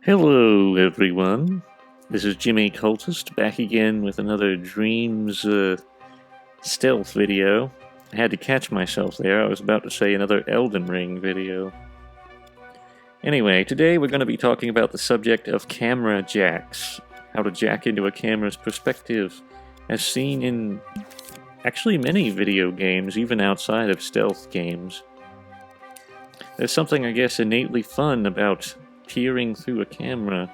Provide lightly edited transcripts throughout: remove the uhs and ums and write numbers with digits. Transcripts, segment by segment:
Hello everyone, this is Jimmy Cultist back again with another Dreams stealth video. I had to catch myself there, I was about to say another Elden Ring video. Anyway, today we're going to be talking about the subject of camera jacks. How to jack into a camera's perspective, as seen in actually many video games, even outside of stealth games. There's something, I guess, innately fun about peering through a camera.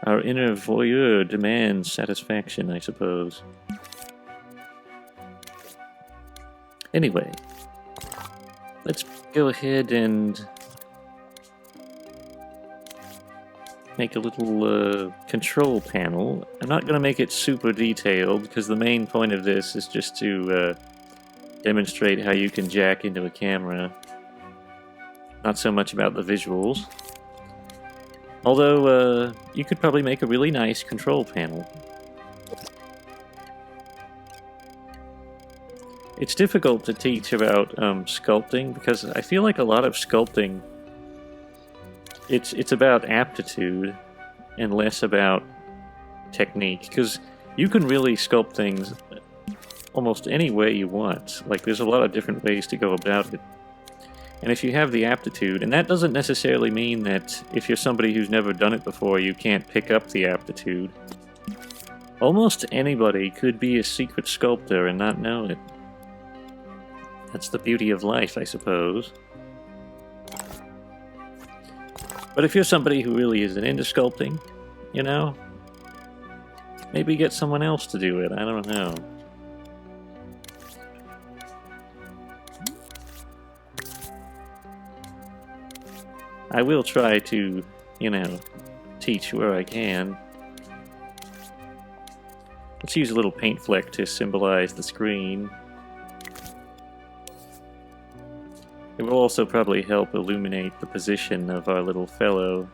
Our inner voyeur demands satisfaction, I suppose. Anyway, let's go ahead and make a little control panel. I'm not going to make it super detailed, because the main point of this is just to demonstrate how you can jack into a camera. Not so much about the visuals. Although, you could probably make a really nice control panel. It's difficult to teach about sculpting, because I feel like a lot of sculpting, it's about aptitude and less about technique, because you can really sculpt things almost any way you want. Like, there's a lot of different ways to go about it. And if you have the aptitude, and that doesn't necessarily mean that if you're somebody who's never done it before, you can't pick up the aptitude. Almost anybody could be a secret sculptor and not know it. That's the beauty of life, I suppose. But if you're somebody who really isn't into sculpting, you know, maybe get someone else to do it, I don't know. I will try to, you know, teach where I can. Let's use a little paint fleck to symbolize the screen. It will also probably help illuminate the position of our little fellow.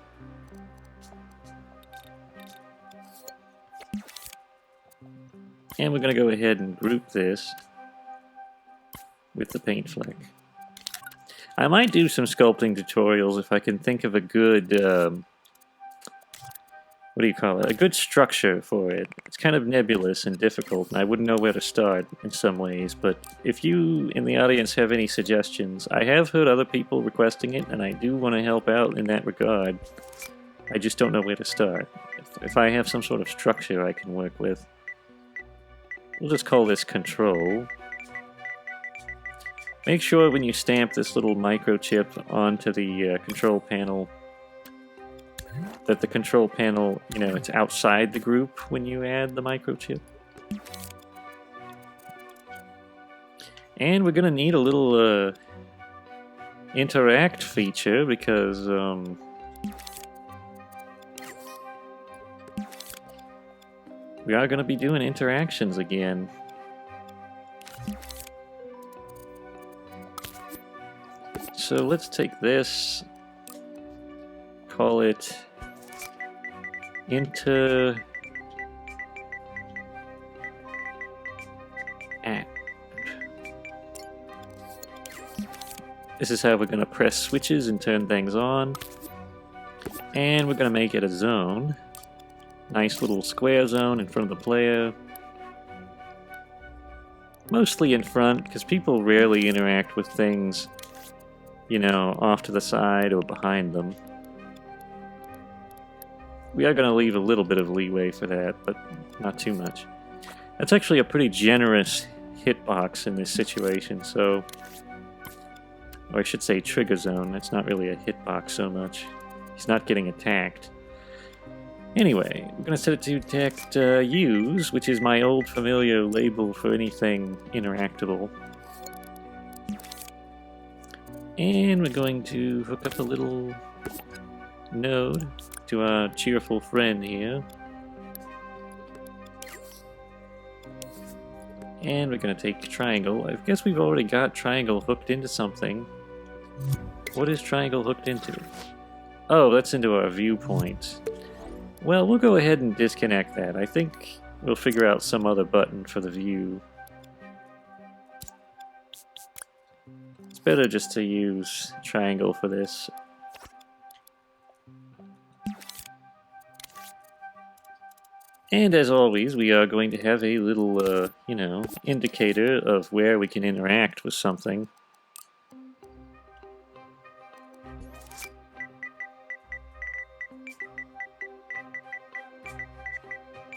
And we're going to go ahead and group this with the paint fleck. I might do some sculpting tutorials if I can think of a good, what do you call it? A good structure for it. It's kind of nebulous and difficult, and I wouldn't know where to start in some ways, but if you in the audience have any suggestions, I have heard other people requesting it, and I do want to help out in that regard. I just don't know where to start. If I have some sort of structure I can work with. We'll just call this control. Make sure when you stamp this little microchip onto the control panel that the control panel, you know, it's outside the group when you add the microchip. And we're going to need a little interact feature because we are going to be doing interactions again. So let's take this, call it interact. This is how we're going to press switches and turn things on. And we're going to make it a zone. Nice little square zone in front of the player. Mostly in front, because people rarely interact with things, you know, off to the side or behind them. We are going to leave a little bit of leeway for that, but not too much. That's actually a pretty generous hitbox in this situation, so... Or I should say trigger zone, that's not really a hitbox so much. He's not getting attacked. Anyway, we're going to set it to detect use, which is my old familiar label for anything interactable. And we're going to hook up a little node to our cheerful friend here. And we're going to take triangle. I guess we've already got triangle hooked into something. What is triangle hooked into? Oh, that's into our viewpoint. Well, we'll go ahead and disconnect that. I think we'll figure out some other button for the view. better just to use triangle for this. And as always, we are going to have a little, you know, indicator of where we can interact with something.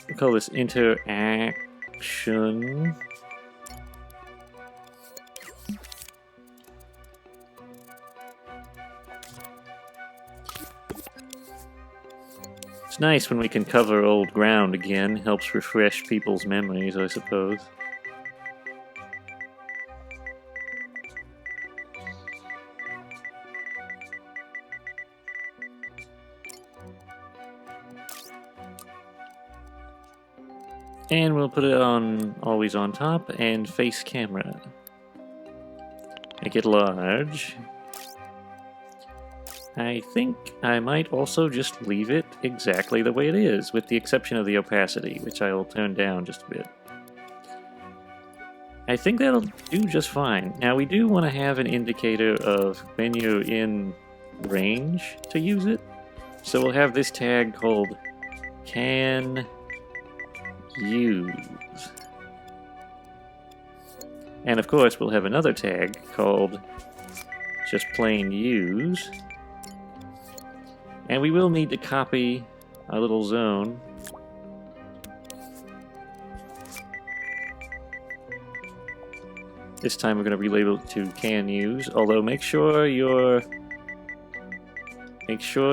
We'll call this interaction. It's nice when we can cover old ground again. Helps refresh people's memories, I suppose. And we'll put it on always on top and face camera. Make it large. I think I might also just leave it exactly the way it is, with the exception of the opacity, which I will turn down just a bit. I think that'll do just fine. Now we do want to have an indicator of when you're in range to use it. So we'll have this tag called can use. And of course we'll have another tag called just plain use. And we will need to copy our little zone. This time we're going to relabel it to can use, although make sure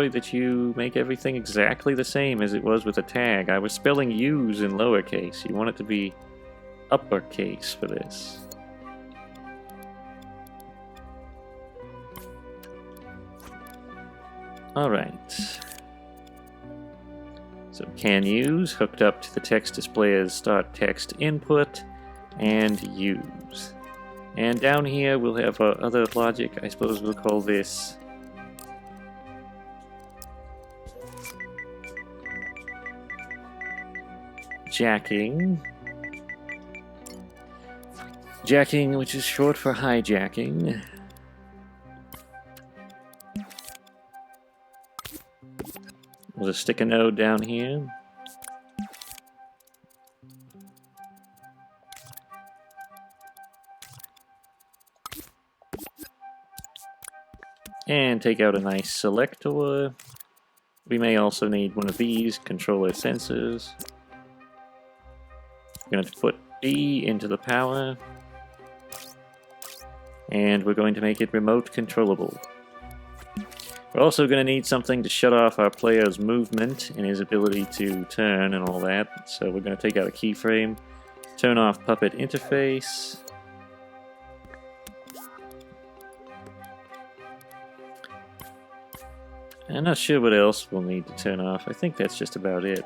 that you make everything exactly the same as it was with a tag. I was spelling use in lowercase. You want it to be uppercase for this. Alright. So can use hooked up to the text display as start text input and use. And down here we'll have our other logic. I suppose we'll call this jacking. Jacking, which is short for hijacking. We'll just stick a node down here. And take out a nice selector. We may also need one of these controller sensors. We're going to put B into the power. And we're going to make it remote controllable. We're also going to need something to shut off our player's movement and his ability to turn and all that. So we're going to take out a keyframe, turn off puppet interface. I'm not sure what else we'll need to turn off. I think that's just about it.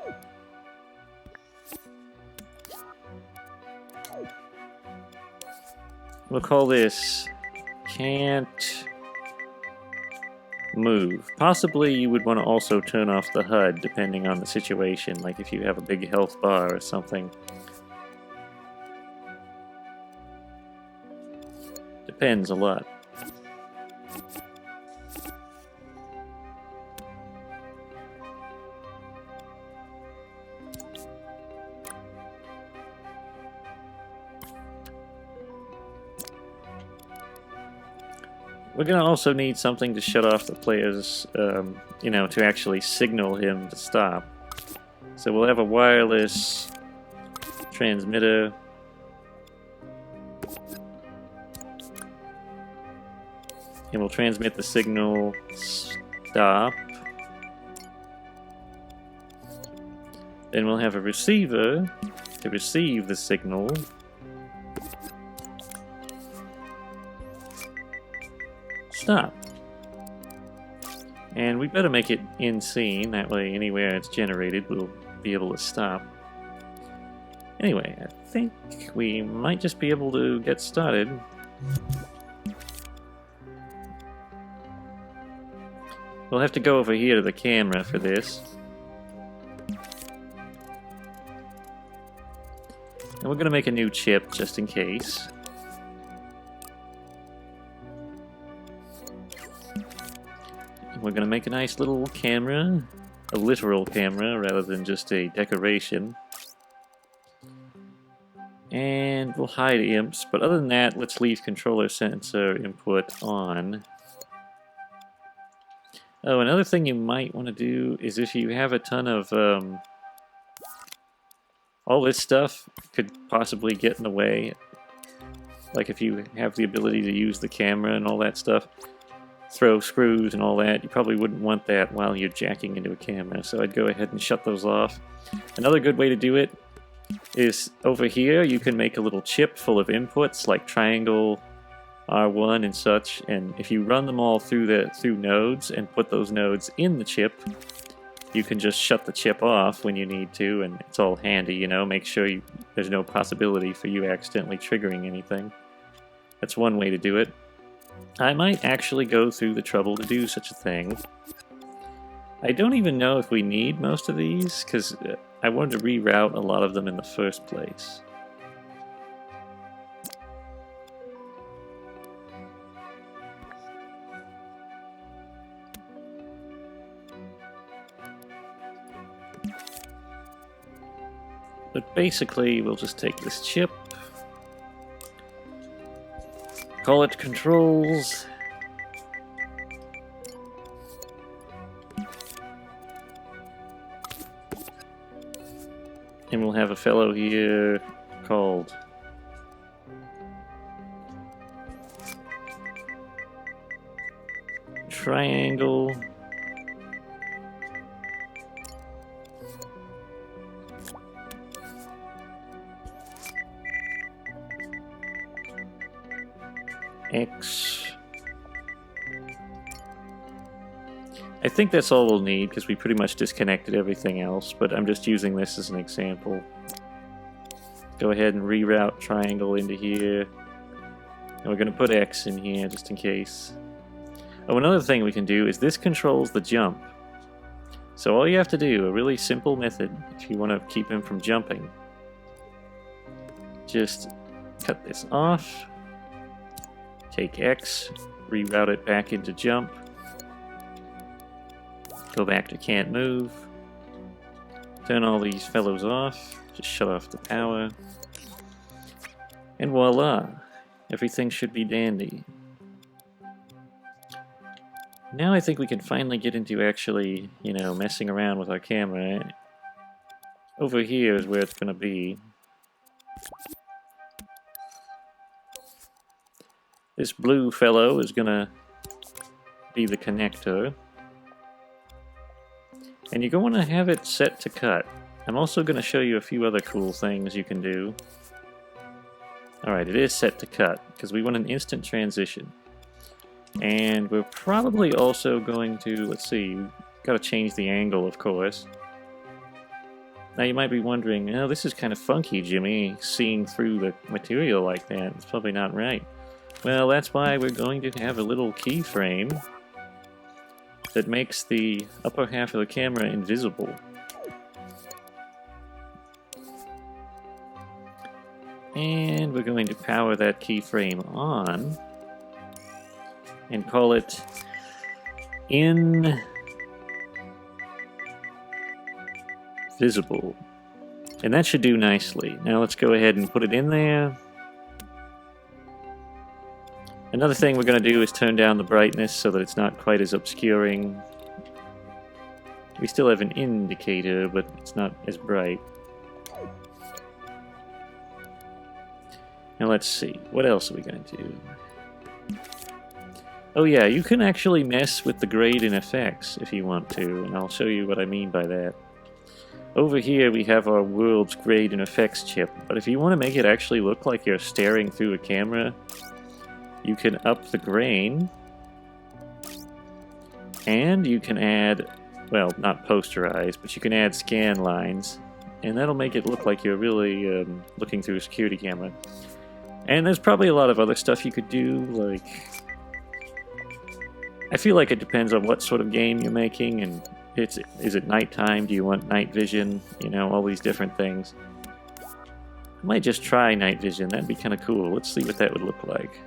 We'll call this can't move. Possibly you would want to also turn off the HUD depending on the situation, like if you have a big health bar or something. Depends a lot. We're going to also need something to shut off the player's, you know, to actually signal him to stop. So we'll have a wireless transmitter. And we'll transmit the signal stop. Then we'll have a receiver to receive the signal. Stop. And we better make it in scene, that way anywhere it's generated we'll be able to stop. Anyway, I think we might just be able to get started. We'll have to go over here to the camera for this. And we're going to make a new chip just in case. We're going to make a nice little camera, a literal camera rather than just a decoration. And we'll hide imps, but other than that, let's leave controller sensor input on. Oh, another thing you might want to do is if you have a ton of all this stuff could possibly get in the way. Like if you have the ability to use the camera and all that stuff, throw screws and all that, you probably wouldn't want that while you're jacking into a camera, so I'd go ahead and shut those off. Another good way to do it is over here you can make a little chip full of inputs like triangle, R1 and such, and if you run them all through nodes and put those nodes in the chip, you can just shut the chip off when you need to, and it's all handy, you know, make sure there's no possibility for you accidentally triggering anything. That's one way to do it. I might actually go through the trouble to do such a thing. I don't even know if we need most of these, because I wanted to reroute a lot of them in the first place. But basically, we'll just take this chip, call it controls, and we'll have a fellow here called triangle. X. I think that's all we'll need because we pretty much disconnected everything else, but I'm just using this as an example. Go ahead and reroute triangle into here. And we're going to put X in here just in case. Oh, another thing we can do is this controls the jump. So all you have to do, a really simple method, if you want to keep him from jumping, just cut this off. Take X, reroute it back into jump, go back to can't move, turn all these fellows off, just shut off the power, and voila, everything should be dandy. Now I think we can finally get into actually, you know, messing around with our camera. Over here is where it's going to be. This blue fellow is going to be the connector. And you're going to have it set to cut. I'm also going to show you a few other cool things you can do. Alright, it is set to cut, because we want an instant transition. And we're probably also going to, let's see, we've got to change the angle, of course. Now you might be wondering, oh, this is kind of funky, Jimmy, seeing through the material like that. It's probably not right. Well, that's why we're going to have a little keyframe that makes the upper half of the camera invisible. And we're going to power that keyframe on and call it invisible. And that should do nicely. Now let's go ahead and put it in there. Another thing we're going to do is turn down the brightness so that it's not quite as obscuring. We still have an indicator, but it's not as bright. Now let's see, what else are we going to do? Oh yeah, you can actually mess with the grade and effects if you want to, and I'll show you what I mean by that. Over here we have our world's grade and effects chip, but if you want to make it actually look like you're staring through a camera, you can up the grain, and you can add, well, not posterize, but you can add scan lines, and that'll make it look like you're really looking through a security camera. And there's probably a lot of other stuff you could do, like, I feel like it depends on what sort of game you're making, and is it nighttime, do you want night vision, you know, all these different things. I might just try night vision, that'd be kind of cool. Let's see what that would look like.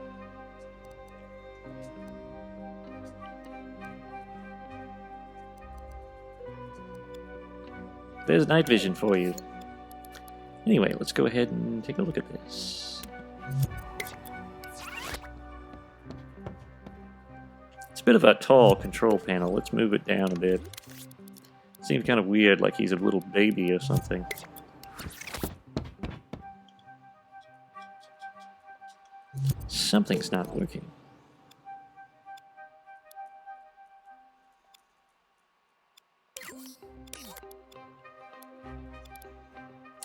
There's night vision for you. Anyway, let's go ahead and take a look at this. It's a bit of a tall control panel. Let's move it down a bit. Seems kind of weird, like he's a little baby or something. Something's not working.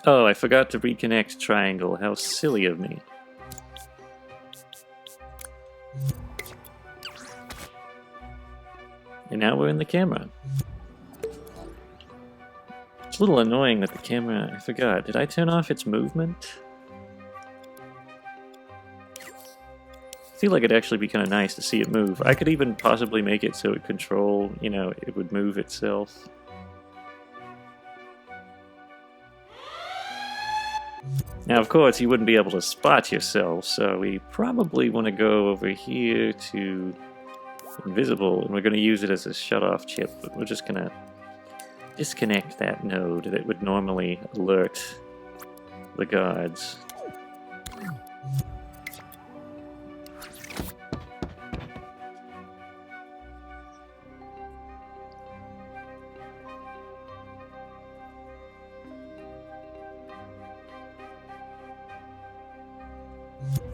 Oh, I forgot to reconnect triangle. How silly of me. And now we're in the camera. It's a little annoying that the camera... I forgot. Did I turn off its movement? I feel like it'd actually be kind of nice to see it move. I could even possibly make it so it control, you know, it would move itself. Now, of course, you wouldn't be able to spot yourself, so we probably want to go over here to invisible, and we're going to use it as a shut-off chip, but we're just going to disconnect that node that would normally alert the guards.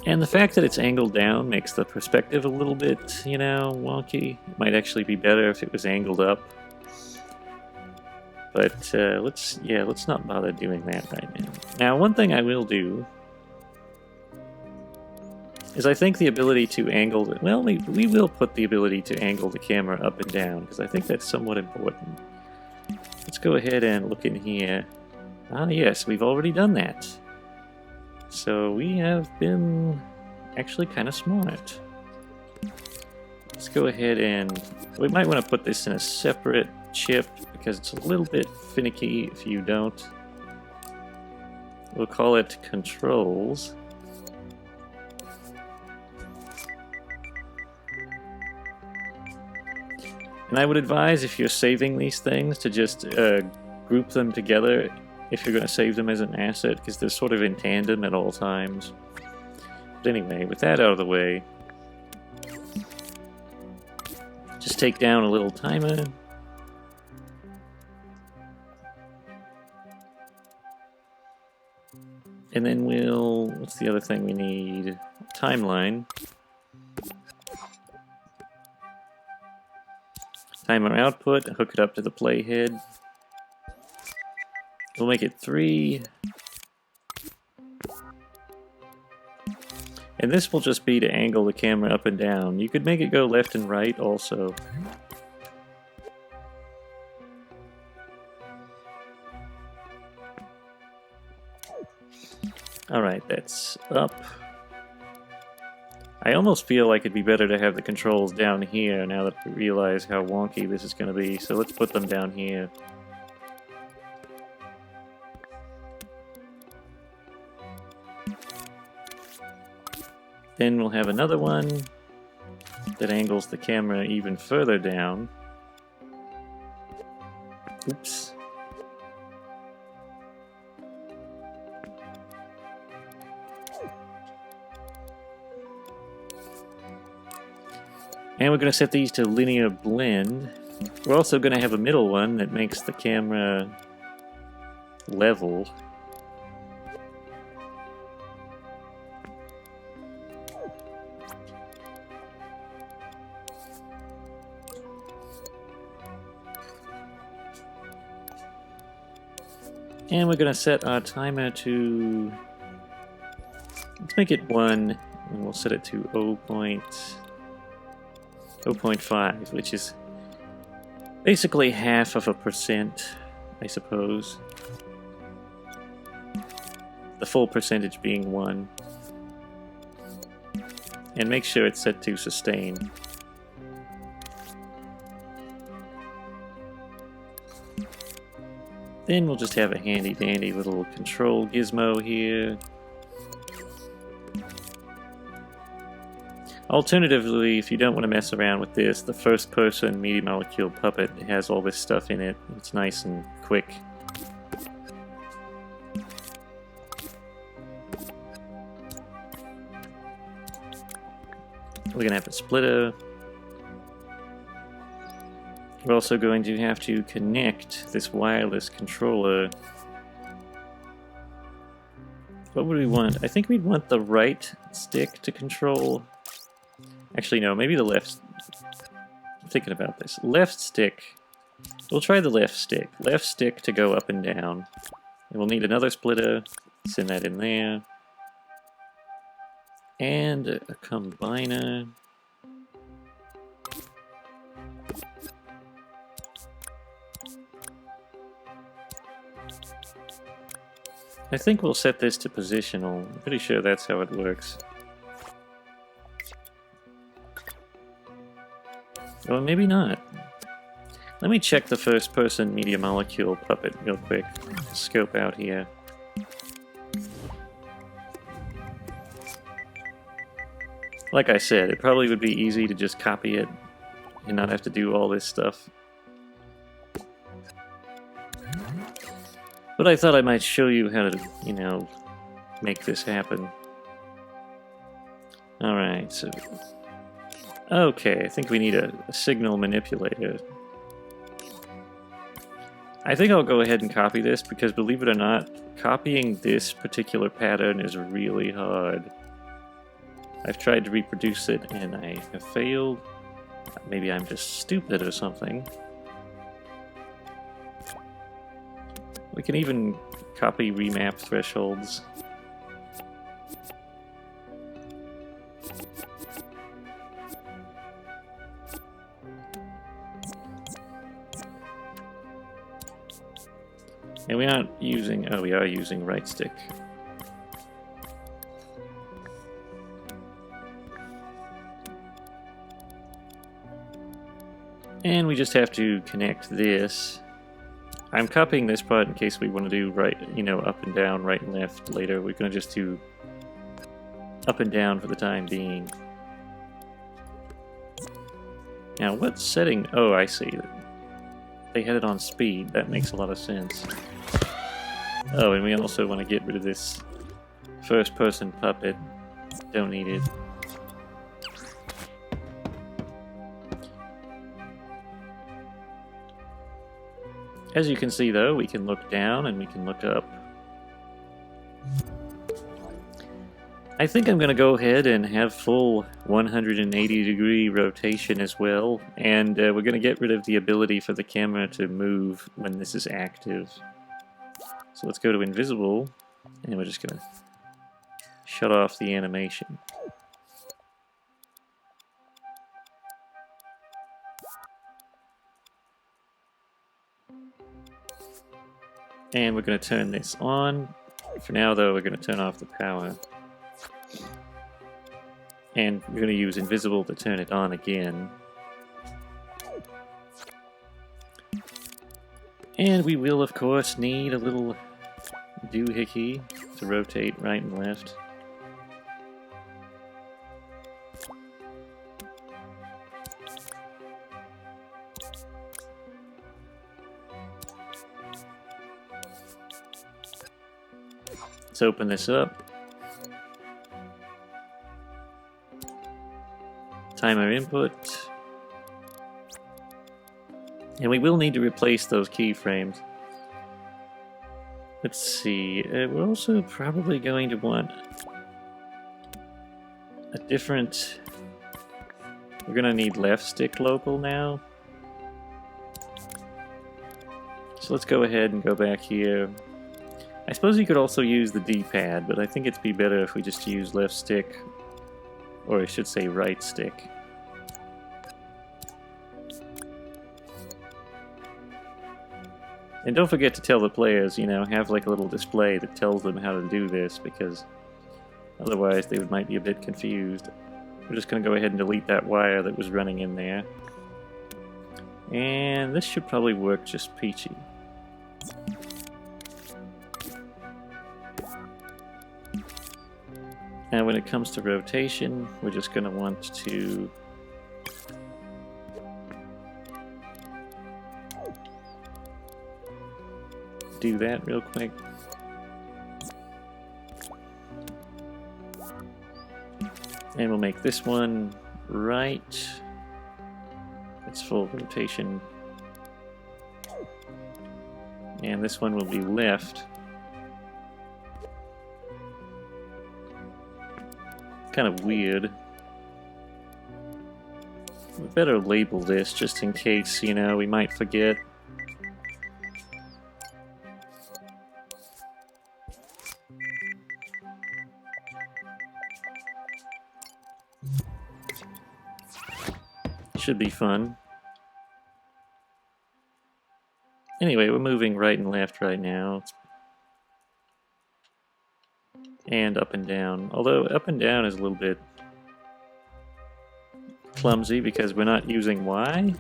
And the fact that it's angled down makes the perspective a little bit, you know, wonky. It might actually be better if it was angled up. But let's not bother doing that right now. Now, one thing I will do is I think the ability to angle... Well, we will put the ability to angle the camera up and down, because I think that's somewhat important. Let's go ahead and look in here. Ah, yes, we've already done that. So we have been actually kind of smart. Let's go ahead and... We might want to put this in a separate chip because it's a little bit finicky if you don't. We'll call it controls. And I would advise, if you're saving these things, to just group them together if you're going to save them as an asset, because they're sort of in tandem at all times. But anyway, with that out of the way, just take down a little timer. And then we'll... What's the other thing we need? Timeline. Timer output, hook it up to the playhead. We'll make it 3. And this will just be to angle the camera up and down. You could make it go left and right also. Alright, that's up. I almost feel like it'd be better to have the controls down here now that I realize how wonky this is going to be. So let's put them down here. Then we'll have another one that angles the camera even further down. Oops. And we're going to set these to linear blend. We're also going to have a middle one that makes the camera level. And we're going to set our timer to... Let's make it 1, and we'll set it to 0.5, which is basically 0.5%, I suppose. The full percentage being 1. And make sure it's set to sustain. Then we'll just have a handy-dandy little control gizmo here. Alternatively, if you don't want to mess around with this, the first-person Media Molecule puppet has all this stuff in it. It's nice and quick. We're going to have a splitter. We're also going to have to connect this wireless controller. What would we want? I think we'd want the right stick to control. Actually, no, maybe the left. I'm thinking about this. Left stick. We'll try the left stick. Left stick to go up and down. And we'll need another splitter. Send that in there. And a combiner. I think we'll set this to positional. I'm pretty sure that's how it works. Or maybe not. Let me check the first person media molecule puppet real quick. Scope out here. Like I said, it probably would be easy to just copy it and not have to do all this stuff. But I thought I might show you how to, you know, make this happen. Alright, so... Okay, I think we need a signal manipulator. I think I'll go ahead and copy this because, believe it or not, copying this particular pattern is really hard. I've tried to reproduce it and I have failed. Maybe I'm just stupid or something. We can even copy remap thresholds. And we aren't using, oh, we are using right stick. And we just have to connect this. I'm copying this part in case we want to do right, you know, up and down, right and left later. We're going to just do up and down for the time being. Now, what setting? Oh, I see. They had it on speed. That makes a lot of sense. Oh, and we also want to get rid of this first-person puppet. Don't need it. As you can see, though, we can look down and we can look up. I think I'm going to go ahead and have full 180-degree rotation as well, and we're going to get rid of the ability for the camera to move when this is active. So let's go to invisible, and we're just going to shut off the animation. And we're going to turn this on. For now, though, we're going to turn off the power. And we're going to use invisible to turn it on again. And we will, of course, need a little doohickey to rotate right and left. Let's open this up. Timer input. And we will need to replace those keyframes. Let's see. We're also probably going to want a different... We're going to need left stick local now. So let's go ahead and go back here. I suppose you could also use the D-pad, but I think it'd be better if we just use left stick, or I should say right stick. And don't forget to tell the players, you know, have like a little display that tells them how to do this, because otherwise they might be a bit confused. We're just going to go ahead and delete that wire that was running in there. And this should probably work just peachy. Now when it comes to rotation, we're just going to want to do that real quick. And we'll make this one right. It's full rotation. And this one will be left. Kind of weird. We better label this just in case, you know, we might forget. Should be fun. Anyway, we're moving right and left right now. And up and down. Although up and down is a little bit clumsy because we're not using Y.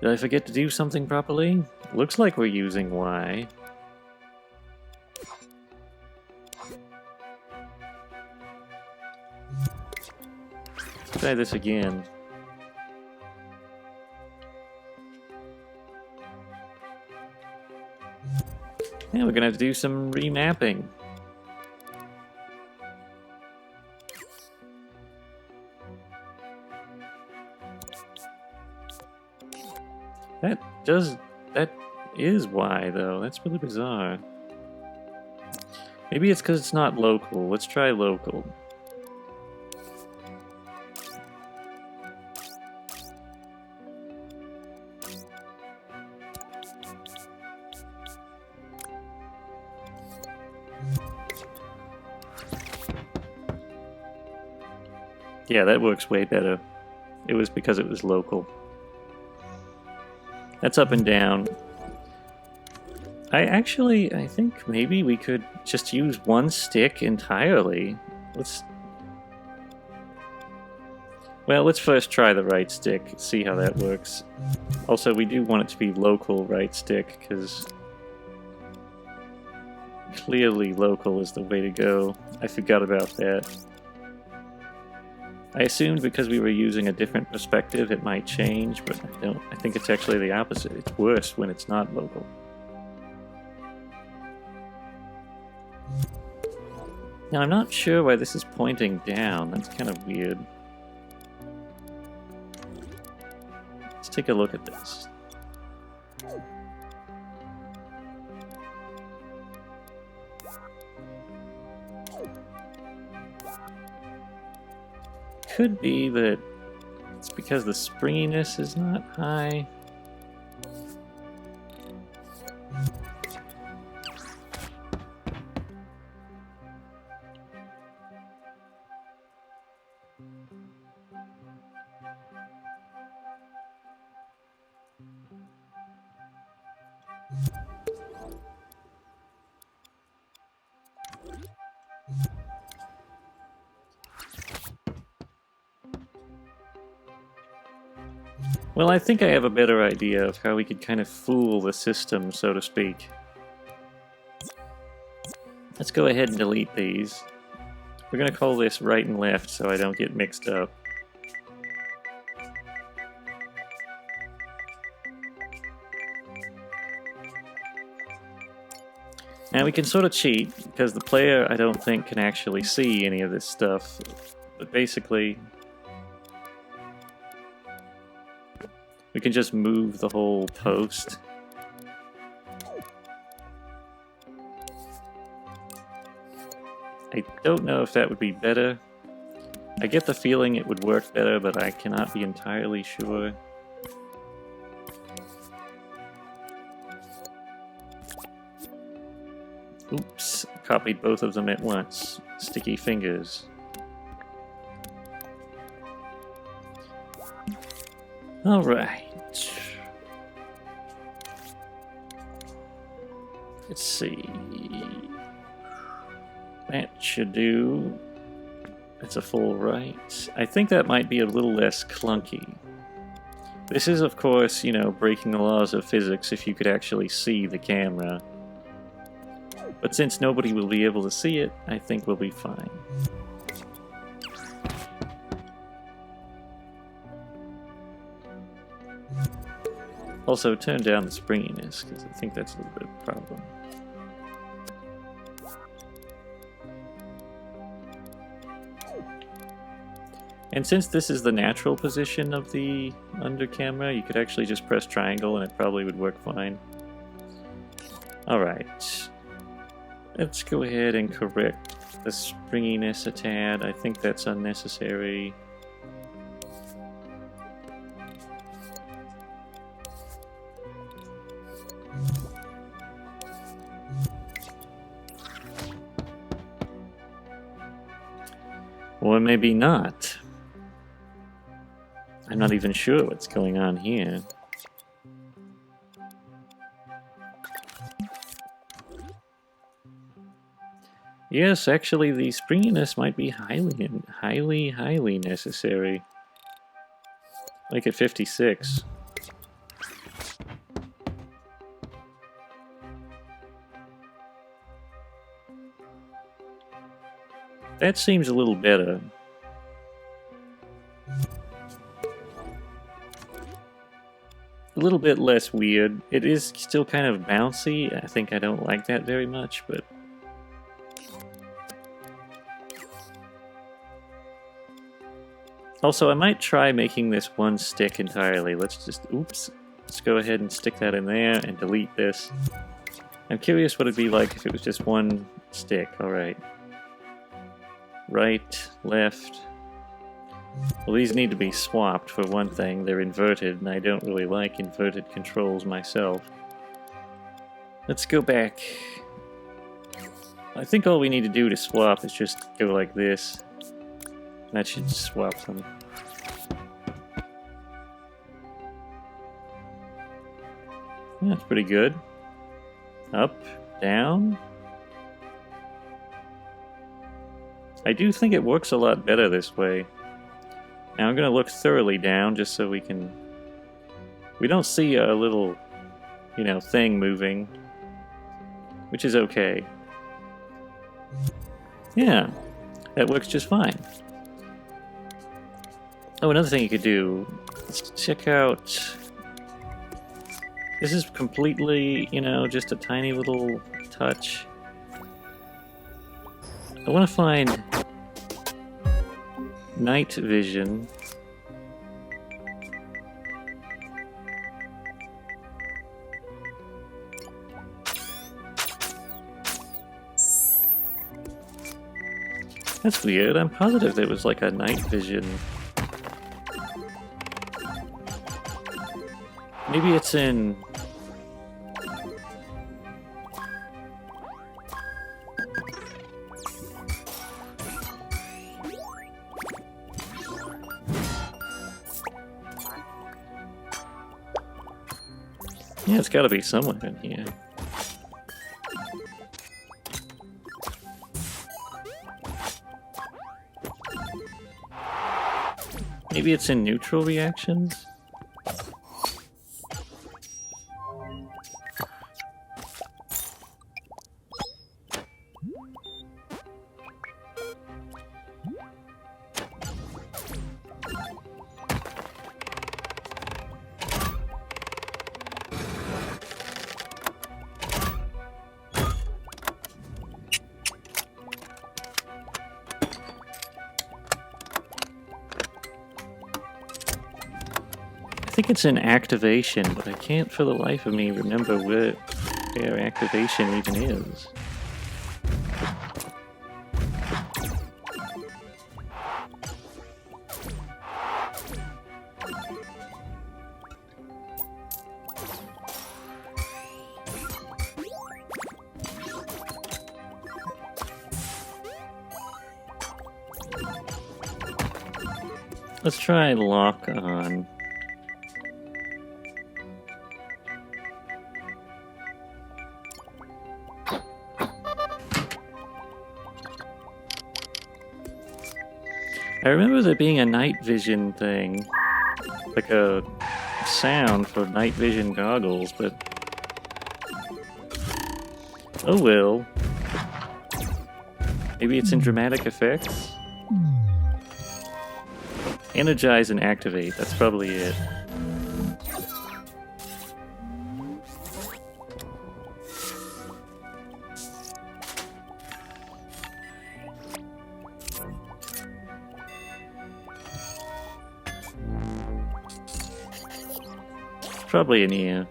Did I forget to do something properly? Looks like we're using Y. Let's try this again. Yeah, we're gonna have to do some remapping. That is Y though. That's really bizarre. Maybe it's because it's not local. Let's try local. Yeah, that works way better. It was because it was local. That's up and down. I think maybe we could just use one stick entirely. Let's first try the right stick, see how that works. Also, we do want it to be local right stick, because clearly local is the way to go. I forgot about that. I assumed because we were using a different perspective it might change, but I don't. I think it's actually the opposite. It's worse when it's not local. Now I'm not sure why this is pointing down. That's kind of weird. Let's take a look at this. Could be that it's because the springiness is not high. Well, I think I have a better idea of how we could kind of fool the system, so to speak. Let's go ahead and delete these. We're going to call this right and left so I don't get mixed up. Now we can sort of cheat, because the player, I don't think, can actually see any of this stuff. But basically, we can just move the whole post. I don't know if that would be better. I get the feeling it would work better, but I cannot be entirely sure. Oops, copied both of them at once. Sticky fingers. Alright. Let's see. That should do. It's a full right. I think that might be a little less clunky. This is, of course, you know, breaking the laws of physics if you could actually see the camera. But since nobody will be able to see it, I think we'll be fine. Also, turn down the springiness, because I think that's a little bit of a problem. And since this is the natural position of the under camera, you could actually just press triangle and it probably would work fine. Alright. Let's go ahead and correct the springiness a tad. I think that's unnecessary. Or maybe not. I'm not even sure what's going on here. Yes, actually the springiness might be highly necessary. Like at 56. That seems a little better. A little bit less weird. It is still kind of bouncy. I think I don't like that very much, but... Also, I might try making this one stick entirely. Let's just... Oops. Let's go ahead and stick that in there and delete this. I'm curious what it'd be like if it was just one stick. Alright. Right, left. Well, these need to be swapped for one thing. They're inverted, and I don't really like inverted controls myself. Let's go back. I think all we need to do to swap is just go like this. That should swap them. Yeah, that's pretty good. Up, down. I do think it works a lot better this way. Now I'm going to look thoroughly down just so we can... We don't see a little, you know, thing moving, which is okay. Yeah, that works just fine. Oh, another thing you could do, let's check out... This is completely, you know, just a tiny little touch. I want to find night vision. That's weird. I'm positive there was like a night vision. Maybe it's in... Yeah, it's got to be somewhere in here. Maybe it's in neutral reactions? I think it's in activation, but I can't for the life of me remember where activation even is. Let's try lock on. I remember there being a night vision thing, like a sound for night vision goggles, but oh well. Maybe it's in dramatic effects? Energize and activate, that's probably it. probably in here.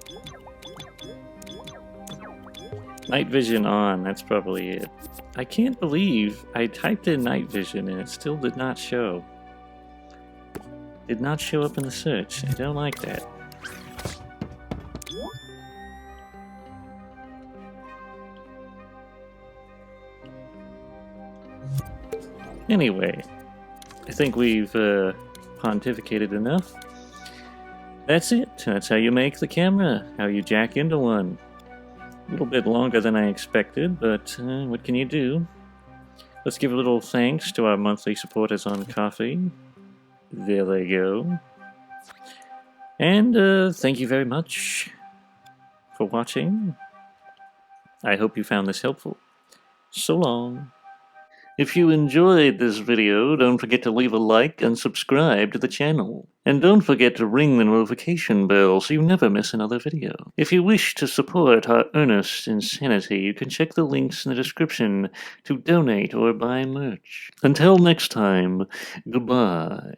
Night vision on, that's probably it. I can't believe I typed in night vision and it still did not show. Did not show up in the search. I don't like that. Anyway, I think we've pontificated enough. That's it. That's how you make the camera, how you jack into one. A little bit longer than I expected, but what can you do? Let's give a little thanks to our monthly supporters on Coffee. There they go. And thank you very much for watching. I hope you found this helpful. So long. If you enjoyed this video, don't forget to leave a like and subscribe to the channel. And don't forget to ring the notification bell so you never miss another video. If you wish to support our earnest insanity, you can check the links in the description to donate or buy merch. Until next time, goodbye.